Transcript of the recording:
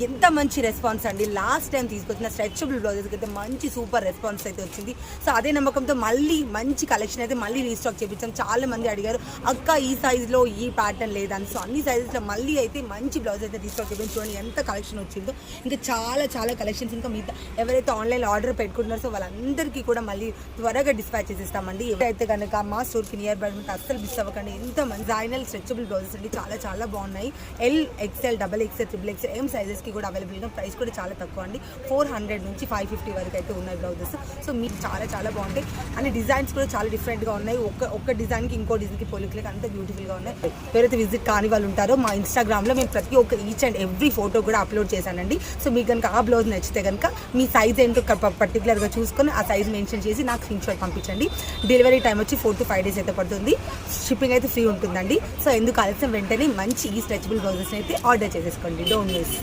ఎంత మంచి రెస్పాన్స్ అండి. లాస్ట్ టైం తీసుకొచ్చిన స్ట్రెచబుల్ బ్లౌజెస్కి అయితే మంచి సూపర్ రెస్పాన్స్ అయితే వచ్చింది. సో అదే నమ్మకంతో మళ్ళీ మంచి కలెక్షన్ అయితే మళ్ళీ రీస్టాక్ చేయించాం. చాలా మంది అడిగారు అక్క ఈ సైజులో ఈ ప్యాటర్న్ లేదని. సో అన్ని సైజెస్లో మళ్ళీ అయితే మంచి బ్లౌజ్ అయితే రీస్టాక్ చేయించాం. చూడండి ఎంత కలెక్షన్ వచ్చిందో. ఇంకా చాలా కలెక్షన్స్ ఇంకా మిగతా ఎవరైతే ఆన్లైన్లో ఆర్డర్ పెట్టుకుంటున్నారో సో వాళ్ళందరికీ కూడా మళ్ళీ త్వరగా డిస్పాచ్ చేసేస్తామండి. ఎవరైతే కనుక మా స్టోర్కి నియర్ బై ఉంటే అస్సలు మిస్ అవ్వకండి. ఎంత మంచి డైనల్ స్ట్రెచబుల్ బ్లౌజెస్ అండి. చాలా బాగున్నాయి. ఎల్, XL, XXL, XXL ఏం సైజెస్కి కూడా అవైలబుల్గా. ప్రైస్ కూడా చాలా తక్కువ అండి. 400 నుంచి 550 వరకు అయితే ఉన్నాయి బ్లౌజెస్. సో మీకు చాలా బాగుంటాయి. అన్ని డిజైన్స్ కూడా చాలా డిఫరెంట్గా ఉన్నాయి. ఒక్క డిజైన్కి ఇంకో డిజైన్కి పోలికలకి అంత బ్యూటిఫుల్గా ఉన్నాయి. ఎవరైతే విజిట్ కాని వాళ్ళు ఉంటారో మా ఇన్స్టాగ్రామ్లో మేము ప్రతి ఒక్క ఈచ్ అండ్ ఎవ్రీ ఫోటో కూడా అప్లోడ్ చేశానండి. సో మీకు కనుక ఆ బ్లౌజ్ నచ్చితే కనుక మీ సైజ్ ఏంటో పర్టికులర్గా చూసుకొని ఆ సైజ్ మెన్షన్ చేసి నాకు స్క్రీన్షాట్ పంపించండి. డెలివరీ టైం వచ్చి 4 to 5 days అయితే పడుతుంది. షిప్పింగ్ అయితే ఫ్రీ ఉంటుందండి. సో ఎందుకు ఆలస్యం, వెంటనే మంచి ఈ స్ట్రెచబుల్ బ్లౌజెస్ అయితే ఆర్డర్ చేసేసుకోండి. Don't miss.